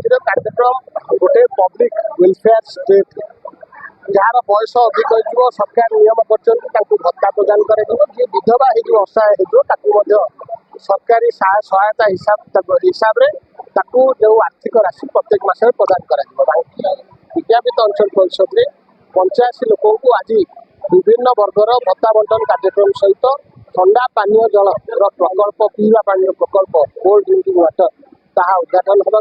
बांकी कार्यक्रम गोटे पब्लिक वेलफेयर स्टेट जार बयस अधिक हो सरकार नियम भत्ता प्रदान कर विधवा हो असहाय हो सरकारी सहायता हिसाब से जो आर्थिक राशि प्रत्येक मस प्रदान कर बांकी विज्ञापित अंचल परिषद में 85 लोक को आज विभिन्न वर्गर भत्ता बंटन कार्यक्रम सहित ठंडा पानीय जल प्रकल्प पीवा पानी प्रकल्प कोल्ड ड्रिंकिंग वाटर ताहा उद्घाटन होगा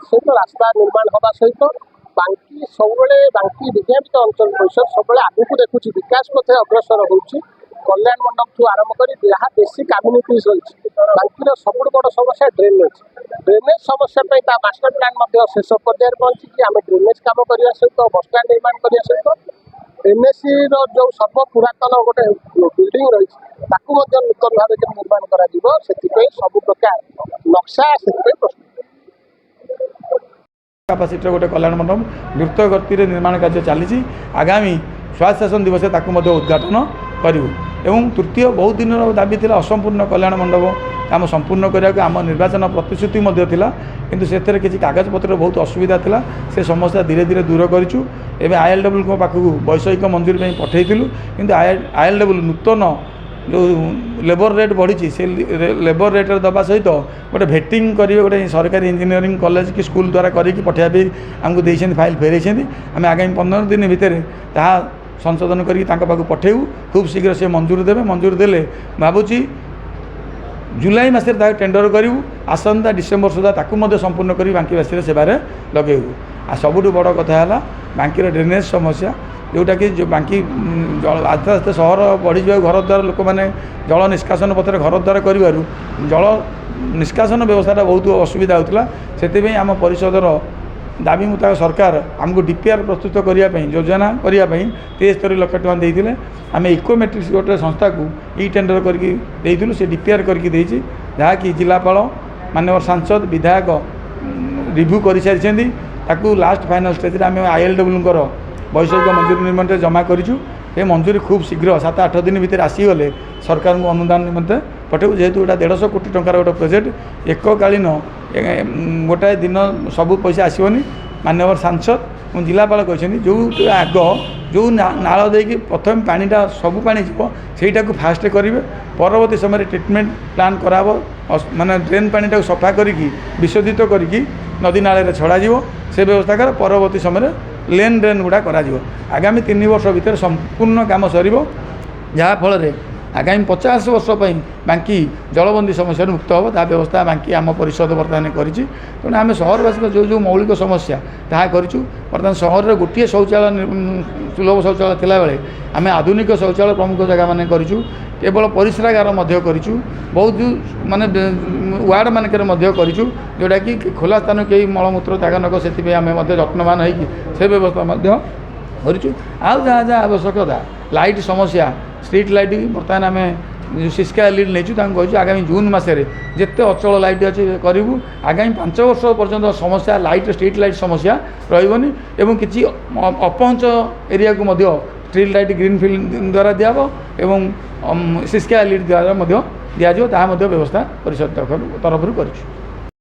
सहित रास्ता निर्माण होगा सहित बांकी सब बांकी विज्ञापित अंचल परिषद सब आगू देखुची विकास पथे अग्रसर होउची कल्याण मंडप ठू आरंभ कर जहाँ बेसिक कम्युनिटीज रही बांकीर सब बड़ समस्या ड्रेनेज समस्या मास्टर प्लान शेष पर्यायर पहुंची आम ड्रेनेज कम करने सहित बसस्टाण्ड निर्माण करने सहित एनएससी जो सर्व पुरातन गोटे बिल्डिंग रही नूतन भाव निर्माण कर सब प्रकार नक्शा से प्रस्तुत कैपेसिटर गोटे कल्याण मंडप द्रुत गति निर्माण कार्य चली आगामी स्वायत्त शासन दिवस उद्घाटन करूँ एवं तृतीय बहुत दिन दाबी थी असंपूर्ण कल्याण मंडप आम संपूर्ण करने आम निर्वाचन प्रतिश्रुति किंतु से किसी कागजपत्र बहुत असुविधा था से समस्या धीरे धीरे दूर करूँ एवं ILW पाखक वैषयिक मंजूरी पठेलु किंतु ILW नूतन जो लेबर रेट बढ़ी से लेबर रेट दबा सहित गोटे भेटिंग करेंगे गोटे सरकारी इंजीनियरिंग कॉलेज कि स्कूल द्वारा करके पठाइबे आमको देते फाइल फेरई आम आगामी 15 दिन भितर ताहा संशोधन करके पठेबू खूब शीघ्र से मंजूरी देवे मंजूरी देले भावुची जुलाई मास टेंडर करूँ आसंता डिसेम्बर सुधा ताकू संपूर्ण कर बांकीवासी सेवार लगेबू आ सबुठ बड़ कथा है बांकीर ड्रेनेज समस्या जोटा कि जो बांकी आस्ते आस्ते सहर बढ़ी जाए घर द्वार लोक मैंने जल निष्कासन पथर घर द्वार कर जल निष्कासन व्यवस्था बहुत असुविधा होता से आम परिषदर दाबी मुताबिक सरकार आमको DPR प्रस्तुत करने योजना करने 73 लाख टका देते आम इकोमेट्रिक्स गोटे संस्था को टेंडर करके से DPR करके जहाँकि जिलापाल माननीय सांसद विधायक रिव्यू कर सारी ताकू लास्ट फाइनल स्टेज आम ILW वैषयिक मंजूरी निमंत्रण जमा करूँ ये मंजूरी खूब शीघ्र 7-8 दिन भितर आसीगले सरकार को अनुदान निमंत्रण पठेबू जेहेतु गोटा 150 कोटी टंकार गोटे प्रोजेक्ट एककालीन गोटाए दिन सबू पैसा आसोनी माननीय सांसद जिलापाल कहते जो आग जो नाल देकी प्रथम पानीटा सबू पानी जीव सेटा को फास्ट करेंगे परवर्ती समय ट्रिटमेंट प्लान कराब माने ड्रेन पानीटा सफा करी विशोधित करी नदी नाल छड़ा से व्यवस्था कर परवर्ती समय लेन ड्रेन गुड़ा करा आगामी 3 वर्ष भीतर संपूर्ण काम सर जहाँफल आगामी 50 वर्ष बांकी जलबंदी समस्या मुक्त हम ता व्यवस्था बांकी आम परिषद बर्तमान करें तेणु आम सहरवासी जो जो मौलिक समस्या ता करूँ बर्तमान सहर में गोटे शौचालय सुलभ शौचालय थिला बेले आम आधुनिक शौचालय प्रमुख जगह मान करूँ केवल परिश्रागार करूँ बहुत माने वार्ड मानक करूँ जोटा कि खोला स्थान कई मलमूत्र त्याग नक से आम जत्नवान हो व्यवस्था करूँ आउ जहाँ जहाँ आवश्यकता लाइट समस्या स्ट्रीट लाइट बर्तमान आम जो सिस्का एलईडी नहीं कहूँ आगामी जून मसरे जिते अचल लाइट अच्छे करूँ आगामी 5 वर्ष पर्यंत समस्या लाइट स्ट्रीट लाइट समस्या रही एवं किसी अपहंच एरिया को स्ट्रीट लाइट ग्रीन फिल्ड द्वारा दिहब एवं सिस्का एलईडी द्वारा दिज्व व्यवस्था परिषद तरफ करूँ।